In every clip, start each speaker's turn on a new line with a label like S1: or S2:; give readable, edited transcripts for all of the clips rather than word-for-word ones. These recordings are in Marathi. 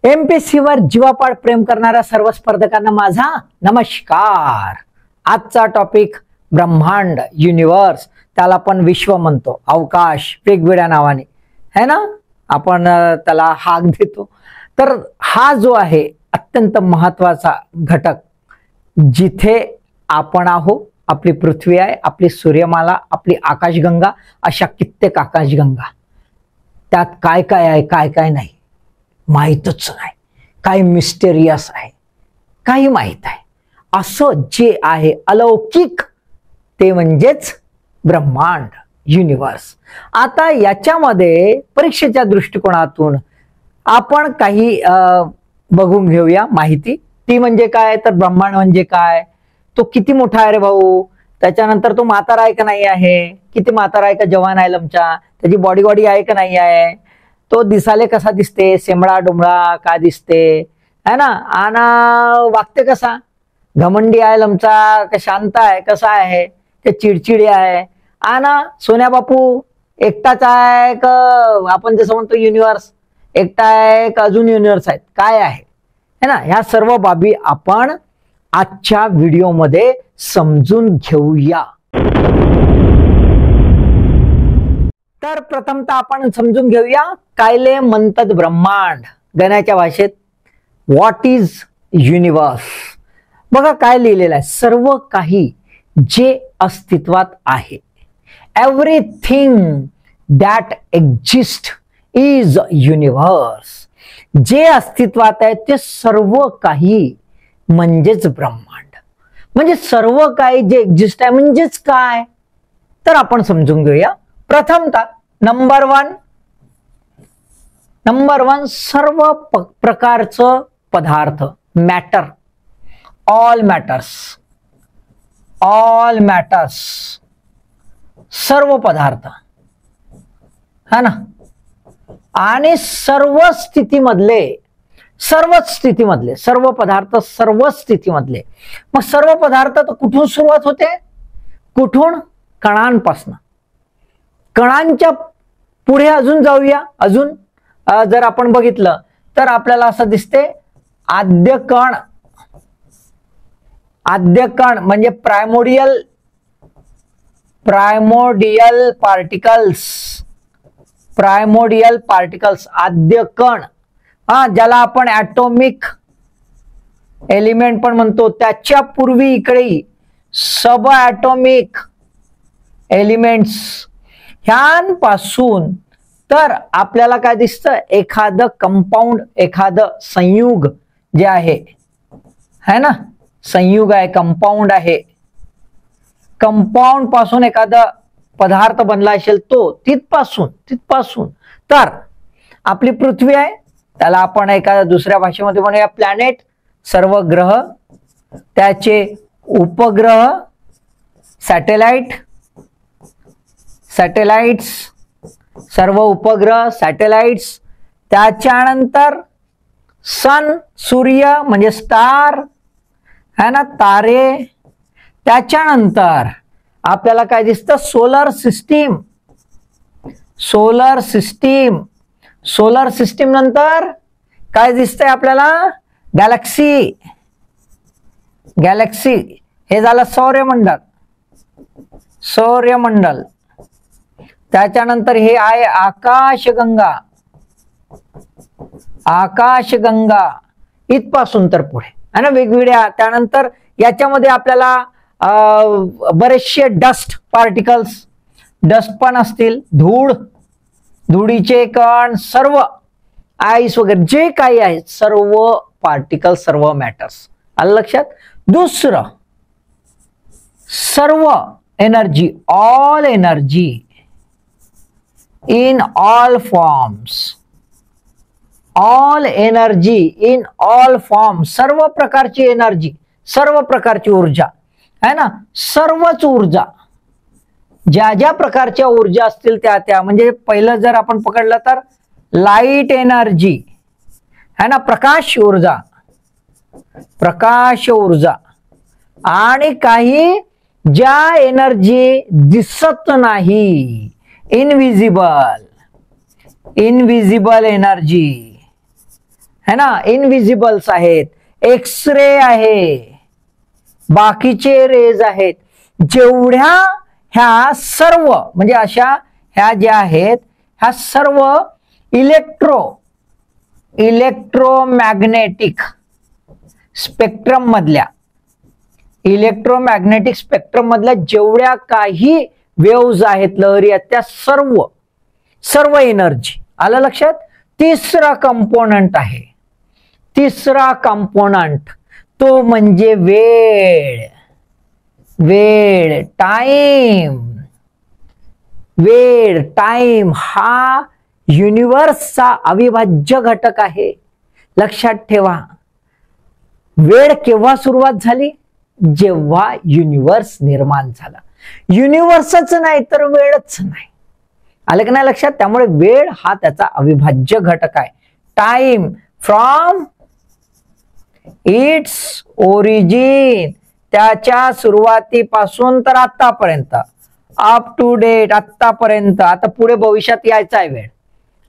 S1: एमपीएससी वर जीवापाड प्रेम करणाऱ्या सर्व स्पर्धकांना माझा नमस्कार। आजचा टॉपिक ब्रह्मांड, युनिवर्स, त्याला आपण विश्व म्हणतो, अवकाश वेगवेगळ्या नावाने है ना, आपण त्याला हाक देतो। तर हा जो आहे अत्यंत महत्वाचा घटक, जिथे आपण आहोत, आपली पृथ्वी आहे, आपली सूर्यमाला, आपली आकाशगंगा, अशा कित्येक आकाशगंगा, त्यात काय काय आहे काय काय नाही माहीतच नाही, काही मिस्टेरियस आहे, काही माहीत आहे, असं जे आहे अलौकिक ते म्हणजेच ब्रह्मांड, युनिवर्स। आता याच्यामध्ये परीक्षेच्या दृष्टिकोनातून आपण काही बघून घेऊया माहिती। ती म्हणजे काय, तर ब्रह्मांड म्हणजे काय, तो किती मोठा आहे रे भाऊ, त्याच्यानंतर तो म्हातारा आहे का नाही आहे, किती म्हातारा आहे का जवान आहे लमचा, त्याची बॉडी आहे का नाही आहे, तो दिसाले कसा दिसते, सेमळा डोमळा का दिसते है ना, आणि वागते कसा, घमंडी आहे लमचा का शांत आहे, कसा आहे, ते चिडचिडी आहे, आणि सोन्या बापू एकटाच आहे का, आपण जसं म्हणतो युनिवर्स एकटा आहे का अजून युनिवर्स आहेत, काय आहे है ना, ह्या सर्व बाबी आपण आजच्या व्हिडिओमध्ये समजून घेऊया। तर प्रथमतः आपण समजून घेऊया कायले म्हणतात ब्रह्मांड, गण्याच्या भाषेत व्हॉट इज युनिवर्स। बघा काय लिहिलेलं आहे, सर्व काही जे अस्तित्वात आहे, everything that exist is universe. जे अस्तित्वात आहे ते सर्व काही म्हणजेच ब्रह्मांड, म्हणजे सर्व काही जे एक्झिस्ट आहे म्हणजेच काय, तर आपण समजून घेऊया। प्रथमतः नंबर वन सर्व प्रकारचं पदार्थ, मॅटर, ऑल मॅटर्स, सर्व पदार्थ है ना, आणि सर्वच स्थितीमधले सर्व पदार्थ सर्वच स्थितीमधले। मग सर्व पदार्थ तर कुठून सुरुवात होते, कुठून, कणांपासून। कणांच्या पुढे अजून जाऊया, अजून जर आपण बघितलं तर आपल्याला असं दिसते आद्य कण म्हणजे प्रायमोडियल पार्टिकल्स, आद्य कण, ज्याला आपण ॲटॉमिक एलिमेंट पण म्हणतो। त्याच्या पूर्वी इकडे सब ॲटॉमिक एलिमेंट्स, ह्यांपासून तर आपल्याला काय दिसतं, एखादं कंपाऊंड, एखादं संयुग जे आहे है ना, संयुग आहे, कंपाऊंड आहे, कंपाऊंड पासून एखादा पदार्थ बनला असेल तो, तिथपासून तर आपली पृथ्वी आहे, त्याला आपण एखाद्या दुसऱ्या भाषेमध्ये म्हणूया प्लॅनेट, सर्व ग्रह, त्याचे उपग्रह, सॅटेलाइट्स, सर्व उपग्रह, सॅटेलाइट्स, त्याच्यानंतर सन, सूर्य म्हणजे स्टार है ना, तारे, त्याच्यानंतर आपल्याला काय दिसतं, सोलर सिस्टीम नंतर काय दिसतंय आपल्याला, गॅलेक्सी, हे झालं सौरमंडल, त्याच्यानंतर हे आहे आकाशगंगा, इथपासून तर पुढे है ना वेगवेगळ्या। त्यानंतर याच्यामध्ये आपल्याला बरेचसे डस्ट पार्टिकल्स, डस्ट पण असतील, धुळीचे कण, सर्व आईस वगैरे जे काही आहे, सर्व पार्टिकल, सर्व मॅटर्स, आलं लक्षात। दुसरं सर्व energy, all energy in all forms, सर्व प्रकारची एनर्जी, सर्व प्रकारची ऊर्जा है ना, सर्वच ऊर्जा, ज्या ज्या प्रकारच्या ऊर्जा असतील त्या म्हणजे पहिलं जर आपण पकडलं तर लाईट एनर्जी है ना, प्रकाश ऊर्जा, आणि काही ज्या एनर्जी दिसत नाही, इनविजिबल एनर्जी है ना, इनविजिबल्स आहेत, एक्सरे आहे, बाकीचे रेज आहेत, जेवढ्या ह्या सर्व म्हणजे अशा ह्या ज्या आहेत ह्या सर्व इलेक्ट्रोमॅग्नेटिक स्पेक्ट्रम मधल्या जेवढ्या काही वेव्ज आहेत, लहरी आहेत, त्या सर्व एनर्जी, आलं लक्षात. तिसरा कंपोनंट आहे, तिसरा कंपोनंट तो म्हणजे वेळ टाइम हा युनिवर्सचा अविभाज्य घटक आहे. लक्षात ठेवा, वेळ केव्हा सुरुवात झाली? जेव्हा युनिवर्स निर्माण झाला. युनिवर्सच नाही तर वेळच नाही, आलं की नाही लक्षात. त्यामुळे वेळ हा त्याचा अविभाज्य घटक आहे. टाइम फ्रॉम इट्स ओरिजिन, त्याच्या सुरुवातीपासून तर आतापर्यंत, अप टू डेट, आतापर्यंत, आता पुढे भविष्यात यायचा आहे वेळ,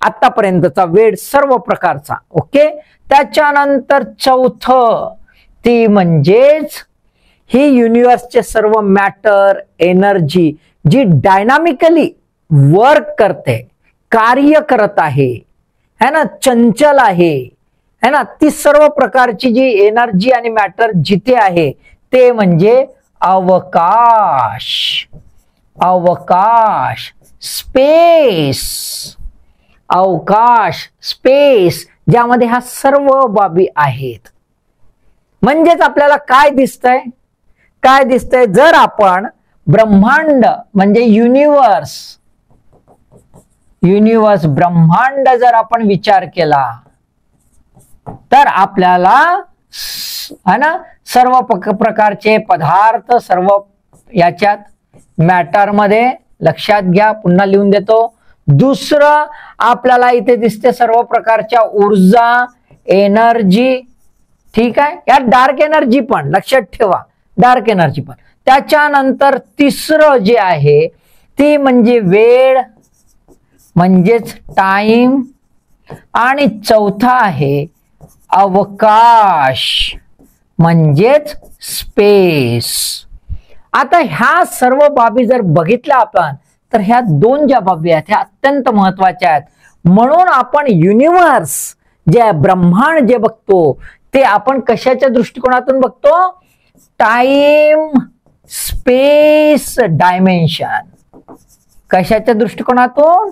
S1: आतापर्यंतचा वेळ सर्व प्रकारचा. ओके. त्याच्यानंतर चौथं ती म्हणजेच ही युनिवर्सचे सर्व मॅटर, एनर्जी जी डायनामिकली वर्क करते, कार्य करत आहे, है ना, चंचल आहे, है ना, ती सर्व प्रकारची जी एनर्जी आणि मॅटर जिथे आहे ते म्हणजे अवकाश, स्पेस, ज्यामध्ये ह्या सर्व बाबी आहेत. म्हणजेच आपल्याला काय दिसतंय? जर आपण ब्रह्मांड म्हणजे युनिवर्स ब्रह्मांड जर आपण विचार केला तर आपल्याला है ना सर्व प्रकारचे पदार्थ, सर्व याच्यात मॅटर मध्ये, लक्षात घ्या, पुन्हा लिहून देतो. दुसरं आपल्याला इथे दिसते सर्व प्रकारच्या ऊर्जा, एनर्जी, ठीक आहे. या डार्क एनर्जी पण लक्षात ठेवा, डार्क एनर्जी पण. त्याच्यानंतर तिसरं जे आहे ती म्हणजे वेळ म्हणजेच टाइम, आणि चौथा आहे अवकाश म्हणजेच स्पेस. आता ह्या सर्व बाबी जर बघितल्या आपण तर ह्या दोन ज्या बाबी आहेत ह्या अत्यंत महत्वाच्या आहेत. म्हणून आपण युनिवर्स जे ब्रह्मांड जे बघतो ते आपण कशाच्या दृष्टिकोनातून बघतो? Time space dimension. कशाच्या दृष्टिकोनातून?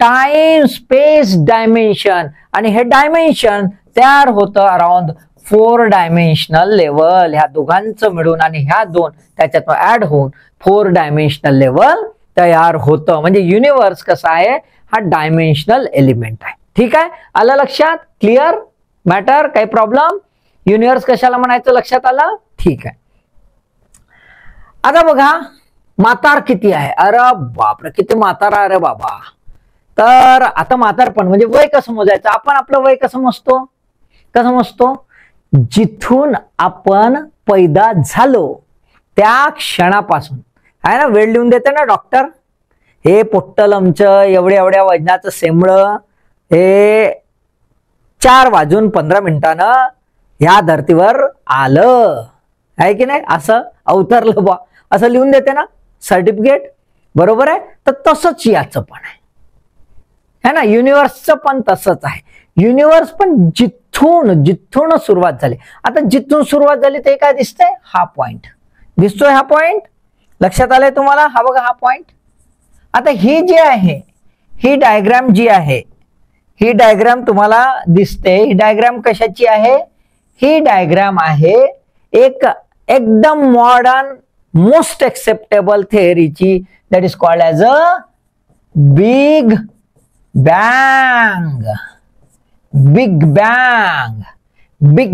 S1: Time space dimension. आणि हे डायमेन्शन तयार होतं अराउंड 4 डायमेन्शनल लेवल. ह्या दोघांचं मिळून आणि ह्या दोन त्याच्यात ऍड होऊन 4 डायमेन्शनल लेवल तयार होतं. म्हणजे युनिवर्स कसा आहे? हा डायमेन्शनल एलिमेंट आहे. ठीक आहे, आलं लक्षात? Clear matter? काही प्रॉब्लेम? युनिवर्स कशाला म्हणायचं लक्षात आलं? ठीक आहे. आता बघा म्हातार किती आहे. अरे बापरे किती म्हातार आहे रे बाबा. तर आता म्हातारपण म्हणजे वय कसं मोजायचं? आपण आपलं वय कसं मोजतो? जिथून आपण पैदा झालो त्या क्षणापासून आहे ना. वेळ लिहून देते ना डॉक्टर. हे पोट्टल आमचं एवढ्या वजनाचं सेमळं हे 4:15 ह्या धर्तीवर आलं आहे की नाही, असं अवतरलं बा, असं लिहून देते ना सर्टिफिकेट. बरोबर आहे. तर तसंच याचं पण आहे ना. युनिवर्सचं पण तसंच आहे. युनिवर्स पण जिथून सुरुवात झाली. आता जिथून सुरुवात झाली ते काय दिसतंय? हा पॉइंट दिसतोय. हा पॉइंट लक्षात आलाय तुम्हाला? हा बघा हा पॉइंट. आता ही जी आहे ही डायग्राम जी आहे ही डायग्राम तुम्हाला दिसते. ही डायग्राम कशाची आहे? ही डायग्राम आहे एकदम मॉडर्न मोस्ट एक्सेप्टेबल थेअरीची, that is called as a big bang. Big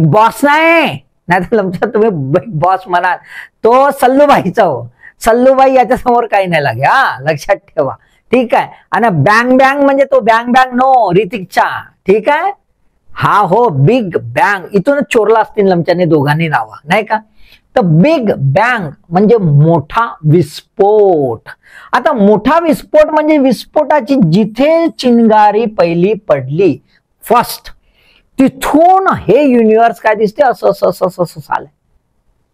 S1: boss नाही तर तुम्ही बिग बॉस म्हणाल तो सल्लूबाईचा हो. सल्लूबाई याच्या समोर काही नाही लागे. हा लक्षात ठेवा. ठीक आहे. आणि बँग म्हणजे तो बँग नो ऋतिकचा. ठीक आहे. हा हो बिग बँग. इथूनच चोरला असतील लमच्याने दोघांनी नावा नाही का. तर बिग बँग म्हणजे मोठा विस्फोट. आता मोठा विस्फोट म्हणजे विस्फोटाची जिथे चिंगारी पहिली पडली फर्स्ट तिथून हे युनिव्हर्स काय दिसते, असं असं असं असं असं चाललंय.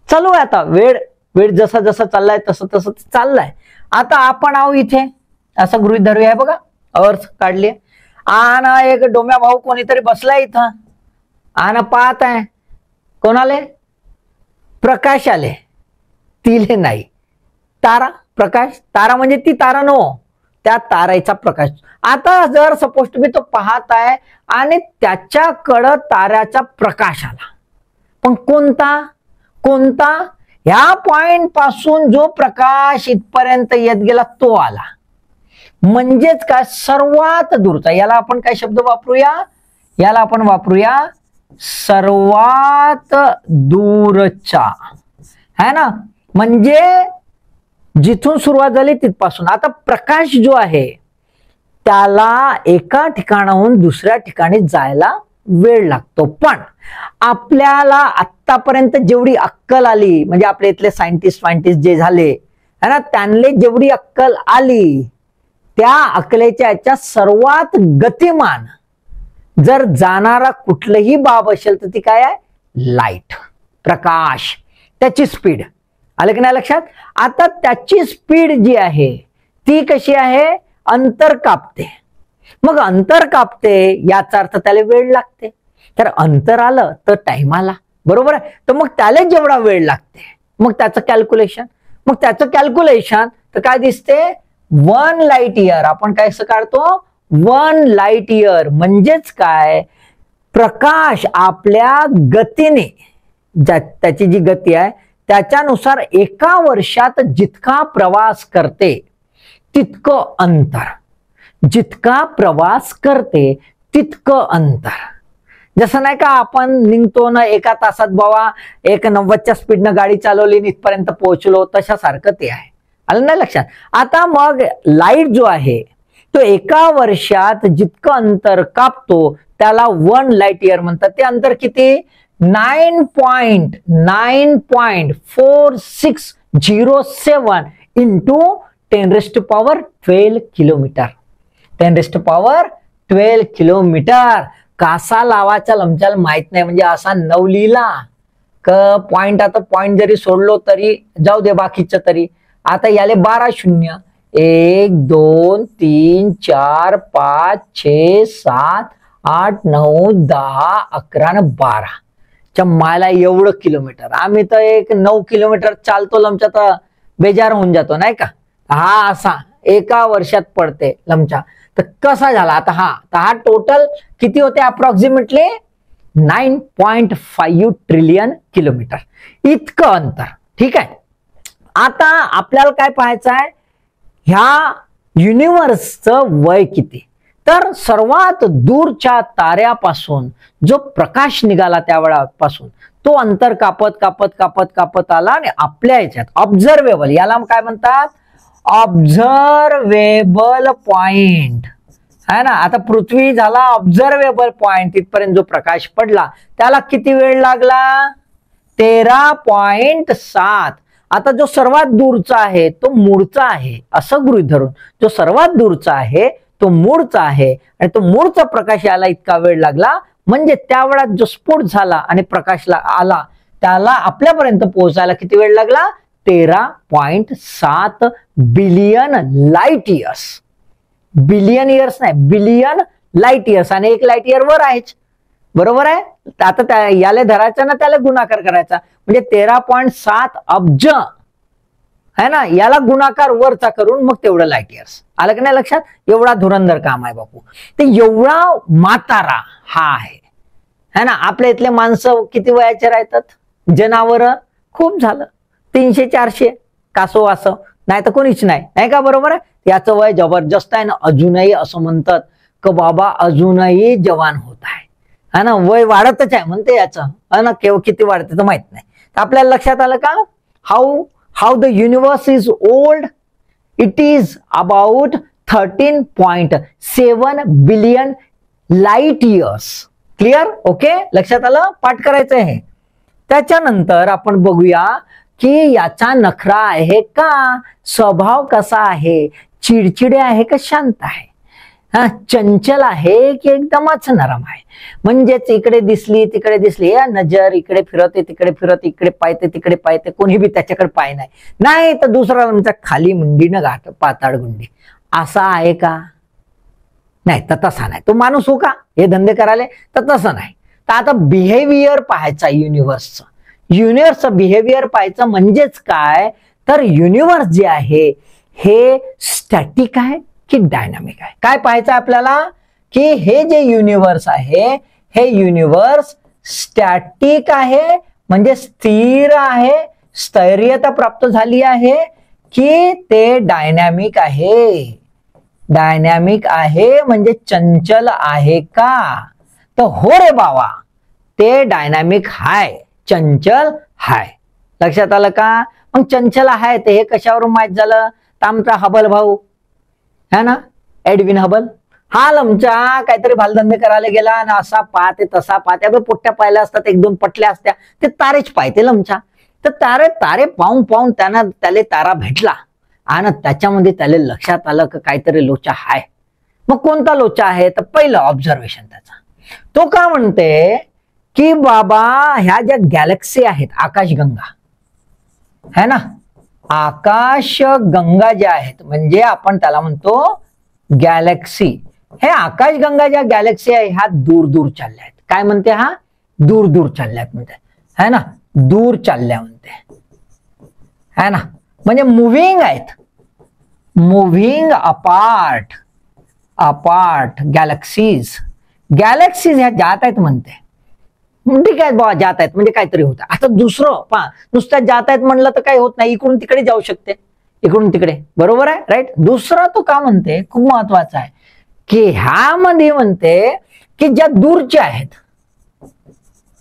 S1: चालू आहे आता, वेळ वेळ जसा जसा चाललाय तसं तसं चाललाय. आता आपण आहो इथे, असं गृहीत धरूया. आहे बघा, अर्थ काढली आणि एक डोम्या भाऊ कोणीतरी बसलाय इथं आणि पाहत आहे. कोणाले? प्रकाश आले, तिले नाही. तारा, प्रकाश, तारा म्हणजे ती तारा नो, त्या तारेचा प्रकाश. आता जर सपोज तुम्ही तो पाहत आहे आणि त्याच्याकडं ताऱ्याचा प्रकाश आला, पण कोणता कोणता? ह्या पॉइंट पासून जो प्रकाश इथपर्यंत येत गेला तो आला, म्हणजेच काय, सर्वात दूरचा. याला आपण काय शब्द वापरूया? याला आपण वापरूया सर्वात दूरचा, है ना. म्हणजे जिथून सुरुवात झाली तिथपासून. आता प्रकाश जो आहे त्याला एका ठिकाणाहून दुसऱ्या ठिकाणी जायला वेळ लागतो, पण आपल्याला आतापर्यंत जेवढी अक्कल आली, म्हणजे आपल्या इथले सायंटिस्ट जे झाले है ना, त्यांना जेवढी अक्कल आली, त्या अक्कलेच्या याच्या सर्वात गतिमान जर जाणारा कुठलंही बाब असेल तर ती काय आहे? लाईट, प्रकाश, त्याची स्पीड. आलं की नाही लक्षात? आता त्याची स्पीड जी आहे ती कशी आहे? अंतर कापते. मग अंतर कापते याचा अर्थ त्याला वेळ लागते. तर अंतर आलं तर टाइम आला, बरोबर आहे. तर मग त्याला जेवढा वेळ लागते, मग त्याचं कॅल्क्युलेशन, तर काय दिसते? 1 लाईट इयर. आपण काय असं काढतो? 1 लाईट इयर म्हणजेच काय? प्रकाश आपल्या गतीने, त्याची जी गती आहे त्याच्यानुसार एका वर्षात जितका प्रवास करते तितकं अंतर, जितका प्रवास करते तितकं अंतर. जसं नाही का आपण निघतो ना एका तासात, बाबा एक 90च्या स्पीडनं गाडी चालवली इथपर्यंत पोहोचलो, तशासारखं ते आहे. आलं नाही लक्षात? आता मग लाईट जो आहे तो एका वर्षात जितकं अंतर कापतो त्याला 1 लाईट इयर म्हणतात. ते अंतर किती? 9.4607 इंटू 10⁻12 किलोमीटर. 10⁻12 किलोमीटर. कासा लावाचा लमचाल माहित नाही, म्हणजे असा नवलीला क पॉइंट. आता पॉइंट जरी सोडलो तरी जाऊ दे, बाकीचं तरी. आता याले 12 शून्य, 1 2 3 4 5 6 7 8 9 10 11 आणि 12 मायला एवढं किलोमीटर. आम्ही तर एक 9 किलोमीटर चालतो लमचा तर बेजार होऊन जातो नाही का. हा असा एका वर्षात पडते लमचा. तर कसा झाला आता? हा टोटल किती होते? अप्रॉक्सिमेटली 9.5 ट्रिलियन किलोमीटर इतकं अंतर. ठीक आहे. आता आपल्याला काय पाहायचं आहे? ह्या युनिव्हर्सचं वय किती? तर सर्वात दूरच्या ताऱ्यापासून जो प्रकाश निघाला त्यावेळापासून तो अंतर कापत कापत कापत कापत आला आणि आपल्या याच्यात ऑब्झर्वेबल, याला काय म्हणतात? ऑब्झर्वेबल पॉइंट, है ना. आता पृथ्वी झाला ऑब्झर्वेबल पॉइंट. तिथपर्यंत जो प्रकाश पडला त्याला किती वेळ लागला? 13.7. आता जो सर्वात दूरचा आहे तो मूळचा आहे असं गृहीत धरून, जो सर्वात दूरचा आहे तो मूळचा आहे आणि तो मूळचा प्रकाश याला इतका वेळ लागला, म्हणजे त्या वेळात जो स्फोट झाला आणि प्रकाश आला त्याला आपल्यापर्यंत पोहोचायला किती वेळ लागला? 13.7 billion light years. Billion years नाही, बिलियन लाईट इयर्स. आणि 1 लाईट इयर वर आहेच, बरोबर आहे. आता याला धरायचा ना त्याला गुणाकार करायचा, म्हणजे 13.7 अब्ज है ना. याला गुणाकार वरचा करून मग तेवढं लाईट इयर्स. आलं की नाही लक्षात? एवढा धुरंधर काम आहे बापू. ते एवढा म्हातारा हा आहे, है ना. आपल्या इथले माणसं किती वयाचे राहतात? जनावर खूप झालं 300-400 कासो असं, नाही तर कोणीच नाही, नाही का. बरोबर आहे. याचं वय जबरदस्त आहे ना. अजूनही असं म्हणतात क बाबा अजूनही जवान होत आहे, है ना. वय वाढतच आहे म्हणते याचं, है ना. केव्हा किती वाढते तर माहित नाही. तर आपल्याला लक्षात आलं का how the universe is old? It is about 13.7 billion light years. Clear? Okay, लक्षात आलं? पाठ करायचं आहे. त्याच्यानंतर आपण बघूया की याचा नखरा आहे का, स्वभाव कसा आहे, चिडचिडे आहे का शांत आहे. हा, चंचल आहे की एकदमच नरम आहे? म्हणजेच इकडे दिसली तिकडे दिसली, या नजर इकडे फिरवते तिकडे फिरवते, इकडे पाहते तिकडे पाहते, कोणी बी त्याच्याकडे पाय नाही, नाही तर दुसरा आमचा खाली मुंडीनं घाट पाताळ गुंडी, असा आहे का? नाही, तर तसा नाही. तो माणूस हो का हे धंदे करायला? तर तसं नाही. तर आता बिहेवियर पाहायचा युनिव्हर्सचं. युनिव्हर्सचं बिहेवियर पाहायचं म्हणजेच काय, तर युनिव्हर्स जे आहे हे स्टॅटिक आहे की डायनामिक आहे? काय पाहायचं आपल्याला, की हे जे युनिव्हर्स आहे हे युनिव्हर्स स्टॅटिक आहे म्हणजे स्थिर आहे, स्थैर्यता प्राप्त झाली आहे, की ते डायनॅमिक आहे? डायनॅमिक आहे म्हणजे चंचल आहे का? तर हो रे बाबा, ते डायनॅमिक हाय, चंचल हाय. लक्षात आलं का? मग चंचल आहे ते हे कशावरून माहित झालं? तर आमचा हबल भाऊ है ना, एडविन हबल, हा लमचा काहीतरी भालधंदे करायला गेला आणि असा पाहते तसा पाहते, पोट्ट्या पाहिल्या असतात, एक दोन पटल्या असत्या, ते तारेच पाहते लमचा. तर तारे पाहून पाहून त्याला तारा भेटला आणि त्याच्यामध्ये त्याला लक्षात आलं की काहीतरी लोचा आहे. मग कोणता लोचा आहे? तर पहिलं ऑब्झर्वेशन त्याचा. तो का म्हणते की बाबा ह्या ज्या गॅलेक्सी आहेत, आकाशगंगा है ना, आकाशगंगा ज्या आहेत म्हणजे आपण त्याला म्हणतो गॅलेक्सी. हे आकाशगंगा ज्या गॅलेक्सी आहे ह्या दूर दूर चालल्या आहेत. काय म्हणते? हा दूर दूर चालल्यात म्हणते, है ना, दूर चालल्या म्हणते, है ना, म्हणजे मुव्हिंग आहेत, moving apart. Apart galaxies, galaxies ह्या जात आहेत म्हणते. ठीक आहे बाबा, जात आहेत म्हणजे काहीतरी होतं. आता दुसरं पहा, नुसत्या जात आहेत म्हणलं तर काही होत नाही, इकडून तिकडे जाऊ शकते, इकडून तिकडे, बरोबर आहे, राईट. दुसरा तो का म्हणते, खूप महत्वाचा आहे, की ह्यामध्ये म्हणते की ज्या दूरच्या आहेत,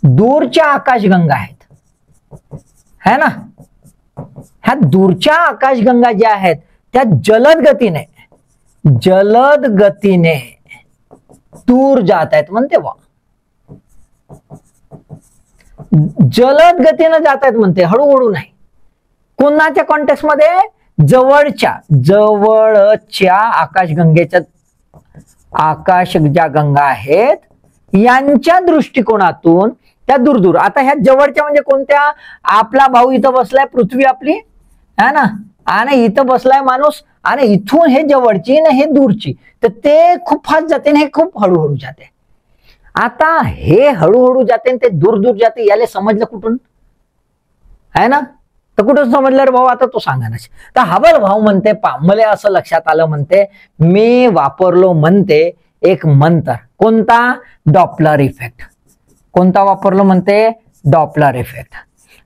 S1: दूरच्या आकाशगंगा आहेत है ना, ह्या दूरच्या आकाशगंगा ज्या आहेत त्या जलद गतीने दूर जात आहेत म्हणते. वा, जलद गतीने जात आहेत म्हणते, हळूहळू नाही. कोणाच्या कॉन्टेक्स्ट मध्ये? जवळच्या आकाशगंगेच्या, आकाश ज्या गंगा आहेत यांच्या दृष्टिकोनातून त्या दूर दूर. आता ह्या जवळच्या म्हणजे कोणत्या? आपला भाऊ इथं बसलाय, पृथ्वी आपली है ना, आणि इथं बसलाय माणूस, आणि इथून हे जवळची ना हे दूरची, तर ते खूप फास्ट जाते आणि हे खूप हळूहळू जाते. आता हे हळूहळू जाते ते दूर दूर जाते, याला समजलं कुठून है ना? तर कुठून समजलं रे भाऊ? आता तो सांगा ना. तर हबल भाऊ म्हणते, मला असं लक्षात आलं म्हणते, मी वापरलो म्हणते एक मंत्र. कोणता? Doppler effect. कोणता वापरलो म्हणते? Doppler effect.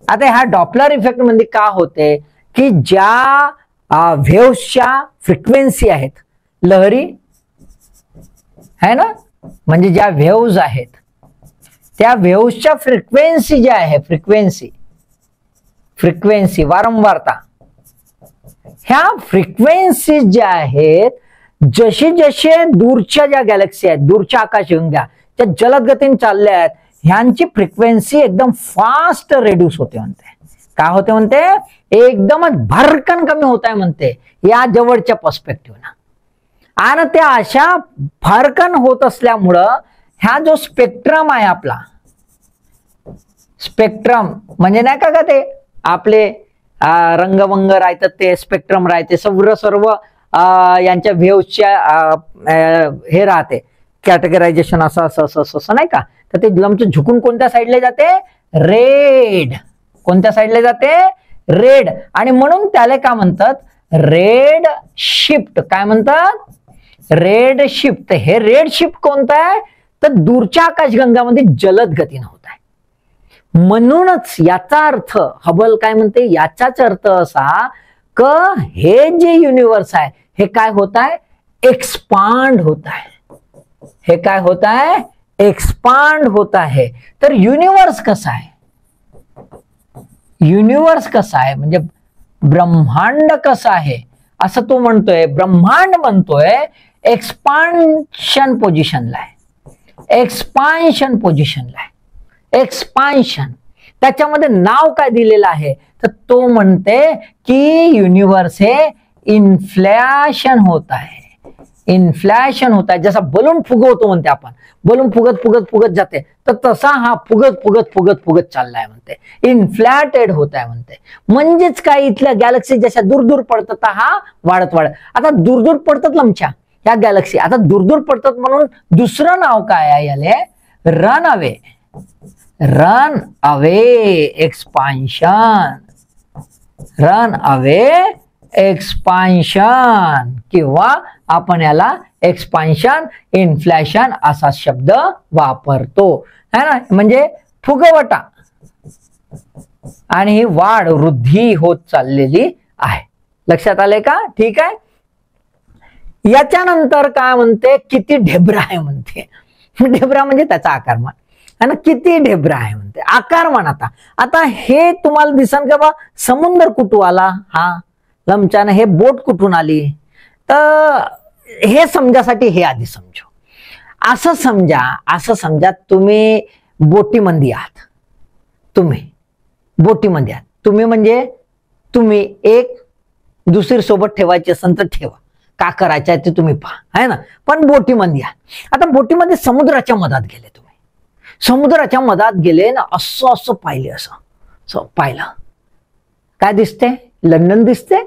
S1: आता ह्या डॉपलर इफेक्ट मध्ये का होते, की ज्या व्हेव्सच्या फ्रिक्वेन्सी आहेत, लहरी है ना, म्हणजे ज्या वेव्हज आहेत त्या वेव्हच्या फ्रिक्वेन्सी ज्या आहे, फ्रिक्वेन्सी वारंवारता, ह्या फ्रिक्वेन्सी ज्या आहेत जसे जसे दूरच्या ज्या गॅलेक्सी आहेत, दूरच्या आकाशगंगा त्या जलद गतीने चालल्या आहेत, ह्यांची फ्रिक्वेन्सी एकदम फास्ट रेड्यूस होते म्हणते. काय होते म्हणते? एकदमच भरकन कमी होत आहे म्हणते या जवळच्या पर्स्पेक्टिव्हला. आणि त्या अशा फरकन होत असल्यामुळं ह्या जो स्पेक्ट्रम आहे आपला, स्पेक्ट्रम म्हणजे नाही का ते आपले रंगवंग राहतात ते स्पेक्ट्रम राहते, सर्व यांच्या व्हेव्सच्या हे राहते कॅटेगरायझेशन असं असं असं असं नाही का. तर ते आमचं झुकून कोणत्या साईडला जाते? रेड. कोणत्या साईडला जाते? रेड. आणि म्हणून त्याला काय म्हणतात? Red shift. काय म्हणतात? Red shift. हे रेड शिफ्ट कोणतं आहे? तर दूरच्या आकाशगंगामध्ये जलद गतीने होत आहे. म्हणूनच याचा अर्थ हबल काय म्हणते, याचाच अर्थ असा क हे जे युनिव्हर्स आहे हे काय होत आहे? एक्सपांड होत आहे. हे काय होत आहे? एक्सपांड होत आहे. तर युनिव्हर्स कसा आहे? युनिव्हर्स कसा आहे म्हणजे ब्रह्मांड कसं आहे असं तो म्हणतोय. ब्रह्मांड म्हणतोय एक्सपान्शन पोझिशनला आहे. एक्सपान्शन पोझिशनला आहे. एक्सपान्शन. त्याच्यामध्ये नाव काय दिलेलं आहे तर तो म्हणते की युनिव्हर्स हे इन्फ्लेशन होत आहे. इन्फ्लॅशन होत आहे, जसा बलून फुगवतो म्हणते आपण, बलून फुगत फुगत फुगत जाते, तर तसा हा फुगत फुगत फुगत फुगत चाललाय म्हणते, इन्फ्लॅटेड होत आहे म्हणते. म्हणजेच काय, इथल्या गॅलेक्सी जशा दूर दूर पडतात हा वाढत वाढत, आता दूर दूर पडतात आमच्या ह्या गॅलेक्सी, आता दूर दूर पडतात म्हणून दुसरं नाव काय आहे याले, run away, run away expansion, run away expansion, किंवा आपण याला एक्सपान्शन इन्फ्लॅशन असा शब्द वापरतो है ना, म्हणजे फुगवटा आणि ही वाढ वृद्धी होत चाललेली आहे. लक्षात आले का? ठीक आहे. याच्यानंतर काय म्हणते, किती ढेबरा आहे म्हणते. ढेबरा म्हणजे त्याचा आकारमान है ना, किती ढेबरा आहे म्हणते, आकारमान. आता हे तुम्हाला दिसन का बा, समुद्र कुठून आला, हा लमच्यानं हे बोट कुठून आली, तर हे समजासाठी हे आधी समजू. असं समजा तुम्ही बोटीमध्ये आहात, तुम्ही बोटीमध्ये आहात, तुम्ही म्हणजे तुम्ही एक दुसरी सोबत ठेवायची असेल तर ठेवा, का करायचं आहे ते तुम्ही पहा है ना, पण बोटीमध्ये आहात. आता बोटीमध्ये समुद्राच्या मधात गेले, तुम्ही समुद्राच्या मधात गेले ना, असं पाहिले, असं पाहिलं, काय दिसते, लंडन दिसते,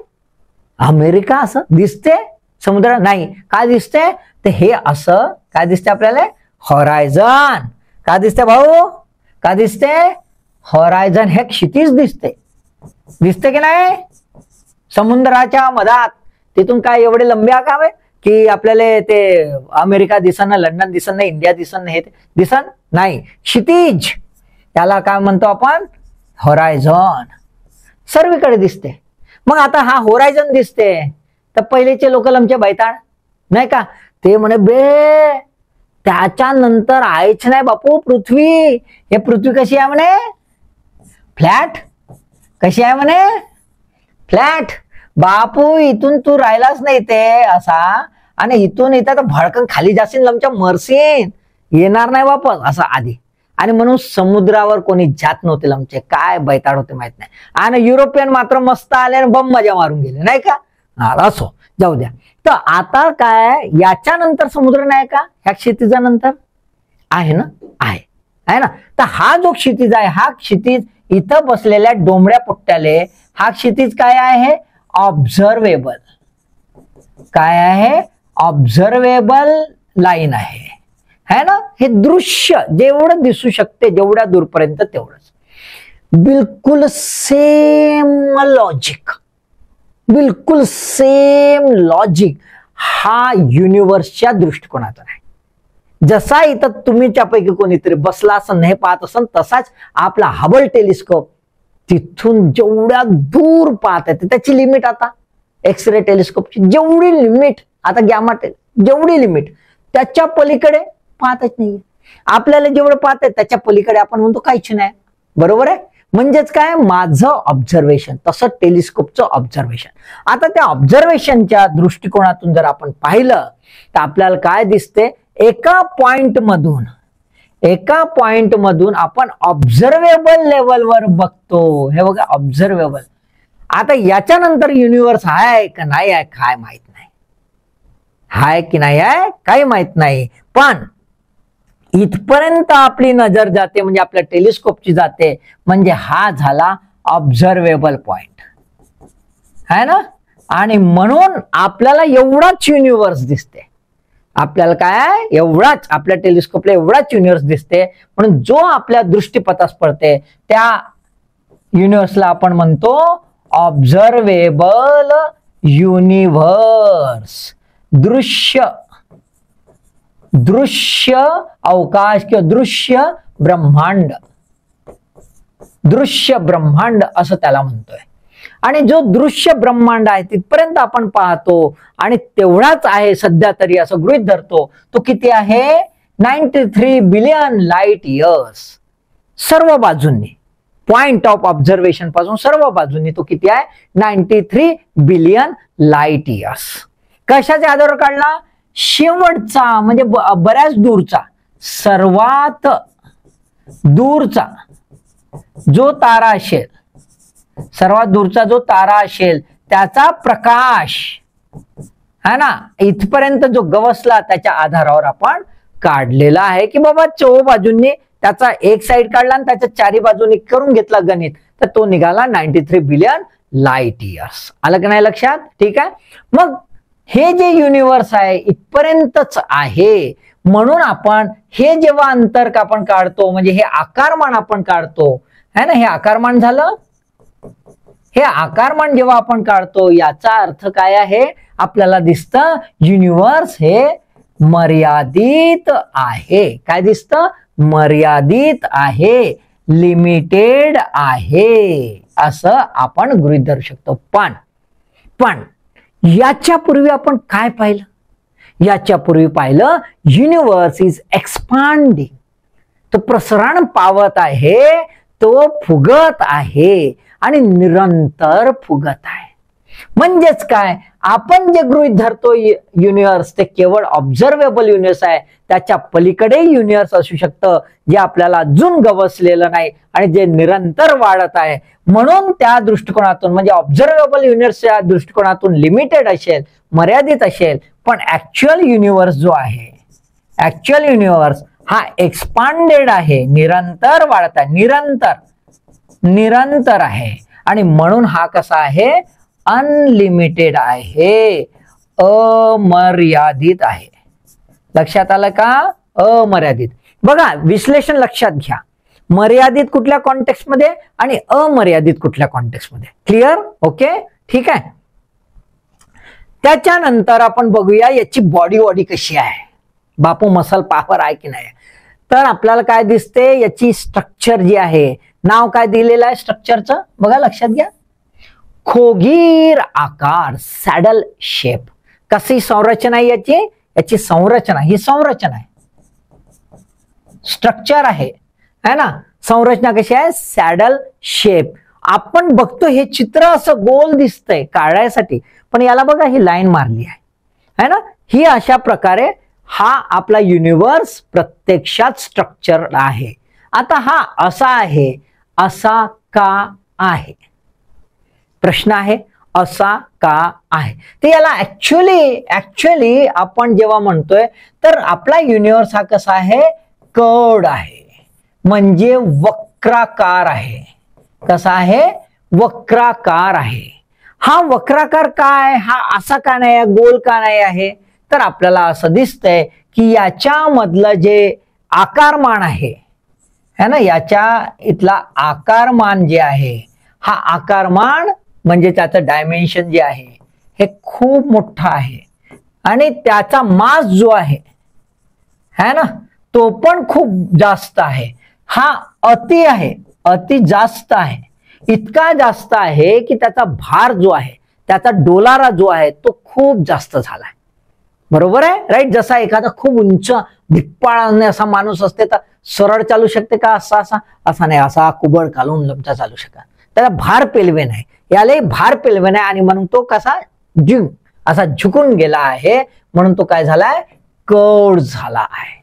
S1: अमेरिका असं दिसते, समुद्र नाही, काय दिसते, तर हे असं काय दिसते आपल्याला, हॉरायझन. काय दिसते भाऊ, काय दिसते, हॉरायझन, हे क्षितिज दिसते, दिसते की नाही, समुद्राच्या मधात. तिथून काय एवढे लंबे आकावे की आपल्याला ते अमेरिका दिसन, लंडन दिसन, इंडिया दिसन, हे दिसन नाही, क्षितिज, त्याला काय म्हणतो आपण, हॉरायझन, सर्वीकडे दिसते. मग आता हा होरायझन दिसते, तर पहिलेचे लोक आमचे बैताळ नाही का, ते म्हणे बे त्याच्यानंतर आहेच नाही बापू पृथ्वी, हे पृथ्वी कशी आहे म्हणे, फ्लॅट, कशी आहे म्हणे, फ्लॅट. बापू इथून तू राहिलाच नाही ते असा, आणि इथून इथं तर भडकन खाली जाशील, आमच्या मरसीन, येणार नाही वापस असं आधी. आणि म्हणून समुद्रावर कोणी जात नव्हते आमचे, काय बैताड होते माहित नाही. आणि युरोपियन मात्र मस्त आले आणि बम मजा मारून गेले नाही का, असो जाऊ द्या. तर आता काय, याच्यानंतर समुद्र नाही का, ह्या क्षितिजानंतर आहे ना, आहे ना. तर हा जो क्षितिज आहे, हा क्षितिज इथं बसलेल्या डोंबऱ्या पुट्ट्याले, हा क्षितिज काय आहे, ऑब्झर्वेबल, काय आहे, ऑब्झर्वेबल लाईन आहे ना. हे दृश्य जेवढं दिसू शकते, जेवढ्या दूरपर्यंत तेवढंच. बिलकुल सेम लॉजिक, बिलकुल सेम लॉजिक हा युनिव्हर्सच्या दृष्टिकोनातून आहे. जसा इथं तुम्हीच्यापैकी कोणीतरी बसला असं हे पाहत असन, तसाच आपला हबल टेलिस्कोप तिथून जेवढ्या दूर पाहत आहे, त्याची लिमिट आता एक्सरे टेलिस्कोपची जेवढी लिमिट, आता गॅमा जेवढी लिमिट, त्याच्या पलीकडे पाहतच नाही. आपल्याला जेवढं पाहत आहे त्याच्या पलीकडे आपण म्हणतो काहीच नाही, बरोबर आहे. म्हणजेच काय, माझं ऑब्झर्वेशन तसं टेलिस्कोपचं ऑब्झर्वेशन. आता त्या ऑब्झर्वेशनच्या दृष्टिकोनातून जर आपण पाहिलं तर आपल्याला काय दिसते, एका पॉइंट मधून आपण ऑब्झर्वेबल लेवलवर बघतो. हे बघा ऑब्झर्वेबल. आता याच्यानंतर युनिव्हर्स आहे का नाही आहे काय माहित नाही, हाय की नाही आहे काही माहित नाही, पण इथपर्यंत आपली नजर जाते, म्हणजे आपल्या टेलिस्कोपची जाते, म्हणजे हा झाला ऑब्झर्वेबल पॉइंट है ना. आणि म्हणून आपल्याला एवढाच युनिव्हर्स दिसते, आपल्याला काय एवढाच, आपल्या टेलिस्कोपला एवढाच युनिव्हर्स दिसते. म्हणून जो आपल्या दृष्टीपथास पडते त्या युनिव्हर्सला आपण म्हणतो ऑब्झर्वेबल युनिव्हर्स. दृश्य अवकाश किंवा दृश्य ब्रह्मांड असं त्याला म्हणतोय. आणि जो दृश्य ब्रह्मांड आहे तिथपर्यंत आपण पाहतो, आणि तेवढाच आहे सध्या तरी असं गृहीत धरतो. तो किती आहे, 93 बिलियन लाईट इयर्स. सर्व बाजूंनी, पॉइंट ऑफ ऑब्झर्वेशन पासून सर्व बाजूंनी तो किती आहे, 93 बिलियन लाईट इयर्स. कशाच्या आधारावर काढला, शेवटचा म्हणजे बऱ्याच दूरचा, सर्वात दूरचा जो तारा असेल, सर्वात दूरचा जो तारा असेल त्याचा प्रकाश है ना, इथपर्यंत जो गवसला त्याच्या आधारावर आपण काढलेला आहे की बाबा चौ बाजूंनी त्याचा एक साइड काढला आणि त्याच्या चारी बाजूंनी करून घेतला गणित, तर तो निघाला 93 बिलियन लाईट इयर्स. आलं की नाही लक्षात? ठीक आहे. मग हे जे युनिवर्स आहे इथपर्यंतच आहे, म्हणून आपण हे जेव्हा अंतर आपण काढतो म्हणजे हे आकारमान आपण काढतो है ना, हे आकारमान झालं. हे आकारमान जेव्हा आपण काढतो याचा अर्थ काय आहे, आपल्याला दिसतं युनिवर्स हे मर्यादित आहे. काय दिसतं? मर्यादित आहे, लिमिटेड आहे असं आपण गृहीत धरू शकतो. पण याच्या पूर्वी आपण काय पाहिलं? याच्या पूर्वी पाहिलं युनिवर्स इज एक्सपांडिंग. तो प्रसरण पावत आहे, तो फुगत आहे आणि निरंतर फुगत आहे. म्हणजेच काय, आपण जे गृहीत धरतो युनिवर्स ते केवळ ऑब्झर्वेबल युनिवर्स आहे. त्याच्या पलीकडे युनिवर्स असू शकतं जे आपल्याला अजून गवसलेलं नाही आणि जे निरंतर वाढत आहे. म्हणून त्या दृष्टिकोनातून म्हणजे ऑब्झर्वेबल युनिवर्सच्या दृष्टिकोनातून लिमिटेड असेल, मर्यादित असेल, पण ऍक्च्युअल युनिवर्स जो आहे, ऍक्च्युअल युनिवर्स हा एक्सपांडेड आहे, निरंतर वाढत आहे, निरंतर आहे. आणि म्हणून हा कसा आहे? अनलिमिटेड आहे, अमर्यादित आहे. लक्षात आलं का? अमर्यादित. बघा विश्लेषण लक्षात घ्या, मर्यादित कुठल्या कॉन्टेक्स्ट मध्ये आणि अमर्यादित कुठल्या कॉन्टेक्स्ट मध्ये. क्लिअर? ओके, ठीक आहे. त्याच्यानंतर आपण बघूया याची बॉडी कशी आहे, बापू मसल पावर आहे की नाही. तर आपल्याला काय दिसते, याची स्ट्रक्चर जी आहे, नाव काय दिलेलं आहे स्ट्रक्चरचं बघा, लक्षात घ्या. खोगीर आकार, सॅडल शेप. कशी संरचना आहे याची? याची संरचना, ही संरचना आहे, स्ट्रक्चर आहे है ना. संरचना कशी आहे? Saddle shape. आपण बघतो हे चित्र असं गोल दिसतंय काढायसाठी, पण याला बघा ही लाईन मारली आहे ना. ही अशा प्रकारे हा आपला युनिवर्स प्रत्यक्षात स्ट्रक्चर आहे. आता हा असा आहे, असा का आहे? प्रश्न आहे, असा का आहे? तर याला ऍक्च्युअली आपण जेव्हा म्हणतोय तर आपला युनिवर्स हा कसा आहे? कर्व्ड आहे, म्हणजे वक्राकार आहे. कसा आहे? वक्राकार आहे. हा वक्राकार काय? हा असा का नाही, गोल का नाही आहे? तर आपल्याला असं दिसतंय की याच्यामधलं जे आकारमान आहे है ना, याच्या इथला आकारमान जे आहे, हा आकारमान म्हणजे त्याचं डायमेन्शन जे आहे हे खूप मोठं आहे आणि त्याचा मास जो आहे है ना, तो पण खूप जास्त आहे. हा अति आहे, अति जास्त आहे, इतका जास्त आहे की त्याचा भार जो आहे, त्याचा डोलारा जो आहे तो खूप जास्त झालाय. बरोबर आहे, राईट. जसा एखादा खूप उंच धिप्पाळाने असा माणूस असते तर सरळ चालू शकते का? असा नाही, असा कुबड घालून लमचा चालू शकत. त्याला भार पेलवे नाही, याला भार पेलवे नाही आणि म्हणून तो कसा असा झुकून गेला आहे, म्हणून तो काय झालाय? कर्व्ड झाला आहे.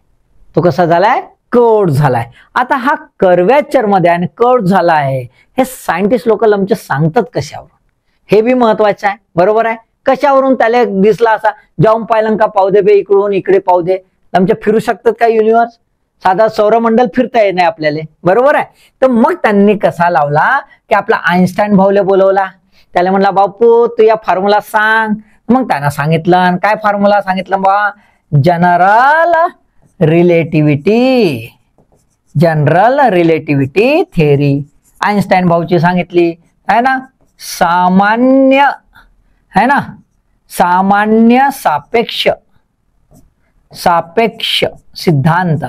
S1: तो कसा झालाय? कर्व्ड झालाय. आता हा कर्व्हेचर मध्ये आणि कर्व्ड झाला आहे, हे सायंटिस्ट लोक लमचे सांगतात कशावरून, हे बी महत्वाचं आहे. बरोबर आहे. कशावरून त्याला दिसला असा? जाऊन पाहिलं का पाहू दे बे, इकडून इकडे पाहू दे. आमचे फिरू शकतात का युनिवर्स? साधा सौरमंडल फिरता येत नाही आपल्याला. बरोबर आहे. तर मग त्यांनी कसा लावला की आपला आईन्स्टाईन भाऊला बोलवला, त्याला म्हणला बापू तू या फॉर्म्युला सांग. मग त्यांना सांगितलं, काय फॉर्म्युला सांगितलं बा? General relativity theory. आईन्स्टाईन भाऊची सांगितली है ना. सामान्य है ना, सामान्य सापेक्ष सिद्धांत.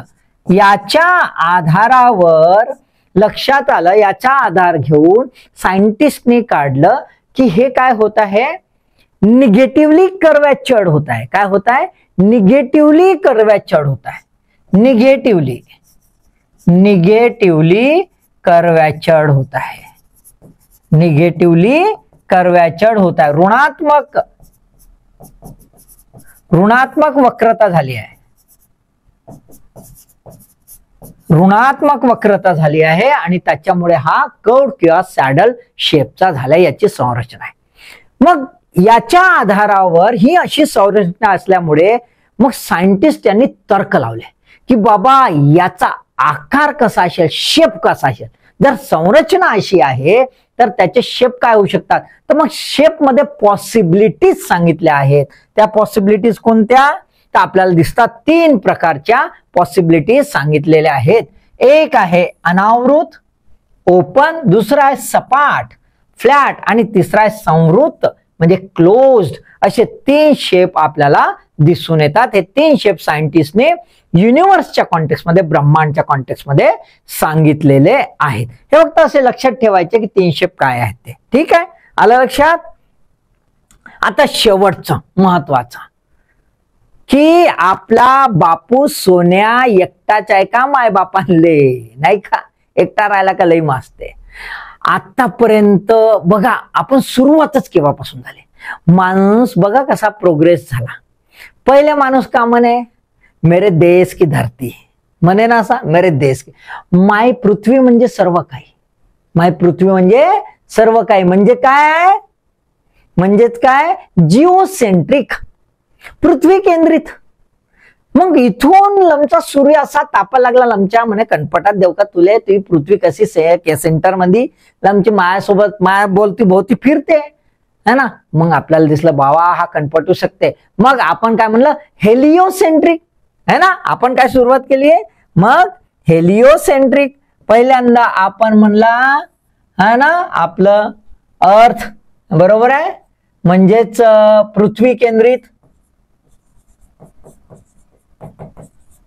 S1: याच्या आधारावर लक्षात आलं, याचा आधार घेऊन सायंटिस्टने काढलं की हे काय होत आहे? निगेटिव्हली कर्व्हेचर्ड होत आहे. काय होत आहे? निगेटिव्हली कर्व्हेचर्ड होत आहे. निगेटिव्हली कर्व्हेचर्ड होत आहे. निगेटिव्हली कर्व्हेचर्ड होत आहे. ऋणात्मक वक्रता झाली आहे. ऋणात्मक वक्रता झाली आहे आणि त्याच्यामुळे हा कर्व्ड किंवा सॅडल शेपचा झाला, याची संरचना आहे. मग याच्या आधारावर ही अशी संरचना असल्यामुळे मग सायंटिस्ट यांनी तर्क लावले की बाबा याचा आकार कसा असेल, शेप कसा असेल. जर संरचना अशी आहे तर त्याचे शेप काय होऊ शकतात, तर मग शेप मध्ये पॉसिबिलिटीज सांगितल्या आहेत. त्या पॉसिबिलिटीज कोणत्या, तर आपल्याला दिसतात 3 प्रकारच्या पॉसिबिलिटीज सांगितलेल्या आहेत. एक आहे अनावृत ओपन, दुसरा आहे सपाट फ्लॅट आणि तिसरा आहे संवृत्त म्हणजे क्लोज्ड. असे 3 शेप आपल्याला दिसून येतात. हे 3 शेप सायंटिस्टने युनिव्हर्सच्या कॉन्टेक्स्ट मध्ये, ब्रह्मांडच्या कॉन्टेक्स्ट मध्ये सांगितलेले आहेत. हे फक्त असे लक्षात ठेवायचे की 3 शेप काय आहेत ते. ठीक आहे, आलं लक्षात. आता शेवटचं महत्वाचं की आपला बापू सोन्या एकटाच आहे का मायबापांले, नाही का, एकटा राहिला का लई मासते. आतापर्यंत बघा आपण सुरुवातच केव्हापासून झाली, माणूस बघा कसा प्रोग्रेस झाला. पहिले माणूस का म्हणे, मेरे देश की धरती म्हणे ना, असा मेरे देश की, माय पृथ्वी म्हणजे सर्व काही, माय पृथ्वी म्हणजे सर्व काही. म्हणजे काय, म्हणजेच काय, जिओसेंट्रिक, पृथ्वी केंद्रित. मग इथून लमचा सूर्य असा तापा लागला लमच्या, म्हणे कणपटात देऊ का तुले, तुझी पृथ्वी कशी सेंटर मध्ये लमची मायासोबत माया बोलती भोवती फिरते है ना. मग आपल्याला दिसलं बाबा हा कणपटू शकते. मग आपण काय म्हणलं, हेलिओसेंट्रिक है ना. आपण काय सुरुवात केली आहे, मग हेलिओसेंट्रिक. पहिल्यांदा आपण म्हणला है ना आपलं अर्थ, बरोबर आहे, म्हणजेच पृथ्वी केंद्रित,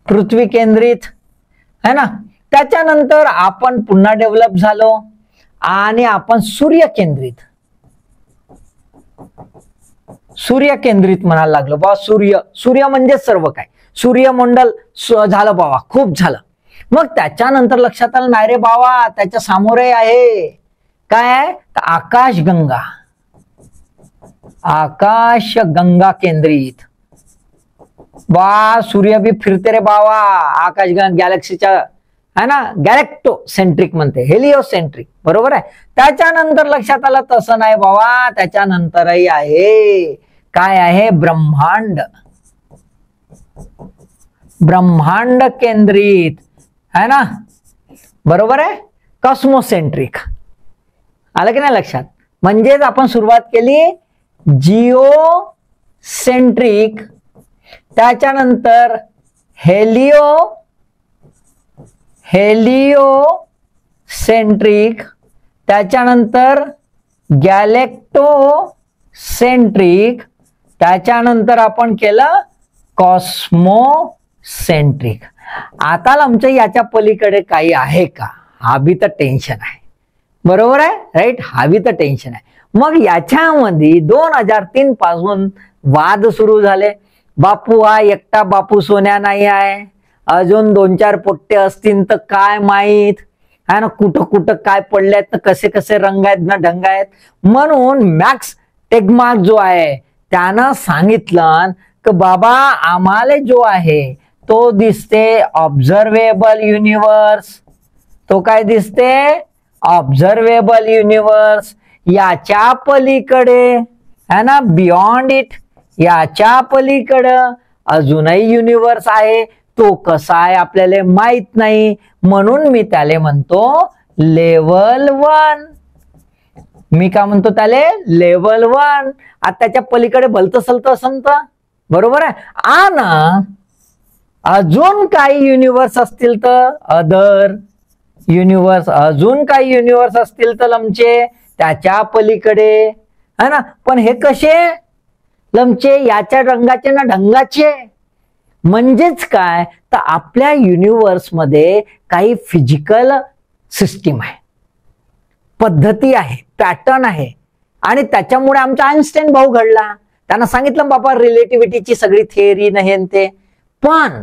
S1: पृथ्वी केंद्रित है ना. त्याच्यानंतर आपण पुन्हा डेव्हलप झालो आणि आपण सूर्य केंद्रित, सूर्य केंद्रित म्हणायला लागलो. बाबा सूर्य, सूर्य म्हणजे सर्व काय, सूर्यमंडल झालं बाबा, खूप झालं. मग त्याच्यानंतर लक्षात आलं नाही रे बाबा, त्याच्या सामोरे आहे काय, आकाशगंगा, आकाशगंगा केंद्रित. बा सूर्य भी फिरते रे बाबा आकाशगंगा गॅलेक्सीच्या है ना, गॅलेक्टो सेंट्रिक म्हणते, हेलिओसेंट्रिक, बरोबर आहे. त्याच्यानंतर लक्षात आलं तसं नाही बाबा, त्याच्यानंतरही आहे काय आहे, ब्रह्मांड, ब्रह्मांड केंद्रित है ना, बरोबर आहे, कॉस्मोसेंट्रिक. आलं की नाही लक्षात. म्हणजेच आपण सुरुवात केली जिओ सेंट्रिक, त्याच्यानंतर हेलिओ सेंट्रिक, त्याच्यानंतर गॅलेक्टो सेंट्रिक, त्याच्यानंतर आपण केलं कॉस्मो सेंट्रिक. आता आमच्या याच्या पलीकडे काही आहे का, हा बी तर टेन्शन आहे, बरोबर आहे, राईट, हा बी तर टेन्शन आहे. मग याच्यामध्ये 2003 पासून वाद सुरू झाले. बापू हा एकटा बापू सोन्या नाही आहे, अजून 2-4 पोट्टे असतील तर काय माहित है ना, कुठं कुठं काय पडलेत ना, कसे कसे रंग आहेत ना ढंग आहेत. म्हणून मॅक्स टेगमार्क जो आहे त्यानं सांगितलं की बाबा आम्हाला जो आहे तो दिसते ऑब्झर्वेबल युनिवर्स. तो काय दिसते, ऑब्झर्वेबल युनिवर्स. याच्या पलीकडे है ना, बियॉन्ड इट, याच्या पलीकडं अजूनही युनिवर्स आहे. तो कसा आहे आपल्याला माहित नाही, म्हणून मी त्याला म्हणतो लेवल 1. मी काय म्हणतो त्याला, लेवल 1. आता त्याच्या पलीकडे भलत सलत असंत, बरोबर आहे. आणि अजून काही युनिवर्स असतील तर अदर युनिवर्स, अजून काही युनिवर्स असतील तर लमचे त्याच्या पलीकडे है ना. पण हे कसे लमचे, याच्या रंगाचे ना ढंगाचे. म्हणजेच काय, तर आपल्या युनिवर्स मध्ये काही फिजिकल सिस्टीम आहे, पद्धती आहे, पॅटर्न आहे. आणि त्याच्यामुळे आमचा आइन्स्टाईन भाऊ घडला. त्यांना सांगितलं बाबा रिलेटिव्हिटीची सगळी थिअरी नाही ते. पण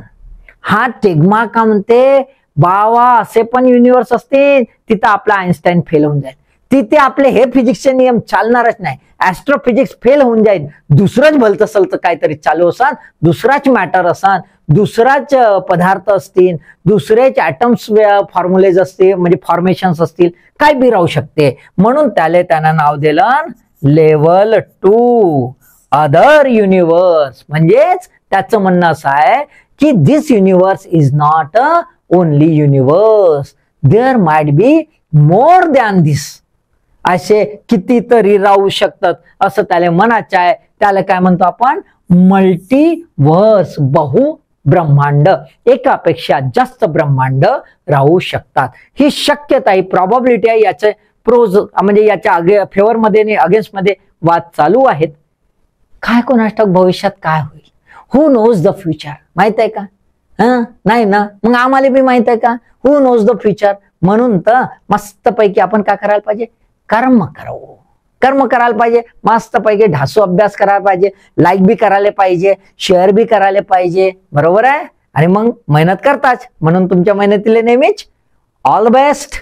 S1: हा टेगमा का म्हणते, बावा असे पण युनिवर्स असतील तिथं आपला आइन्स्टाईन फेल होऊन जाईल, तिथे आपले हे फिजिक्सचे नियम चालणारच नाही, ऍस्ट्रोफिजिक्स फेल होऊन जाईल. दुसरंच भलत असलं तर काहीतरी चालू असन, दुसराच मॅटर असन, दुसराच पदार्थ असतील, दुसरेच ऍटम्स फॉर्म्युलेज असतील, म्हणजे फॉर्मेशन्स असतील, काय बी राहू शकते. म्हणून त्याला त्यानं नाव दिलं लेवल 2 अदर युनिवर्स. म्हणजेच त्याचं म्हणणं असं आहे की this universe is not a only universe, there might be more than this. असे कितीतरी राहू शकतात असं त्याला म्हणायचं आहे. त्याला काय म्हणतो आपण? मल्टीवर्स, बहु ब्रह्मांड. एकापेक्षा जास्त ब्रह्मांड राहू शकतात. ही शक्यता आहे, प्रॉबॅबिलिटी आहे. याचे प्रोज म्हणजे याच्या फेवर मध्ये आणि अगेन्स्ट मध्ये वाद चालू आहेत. काय कोणास ठाऊक भविष्यात काय होईल? हु नोज द फ्युचर? माहित आहे का? नाही ना, मग आम्हाला बी माहित आहे का? हु नोज द फ्युचर? म्हणून तर मस्तपैकी आपण काय करायला पाहिजे? कर्म करायला पाहिजे. मस्तपैकी ढासू अभ्यास करायला पाहिजे, लाईक बी करायला पाहिजे, शेअर बी करायला पाहिजे. बरोबर आहे? आणि मग मेहनत करताच. म्हणून तुमच्या मेहनतीला नेहमीच ऑल द बेस्ट.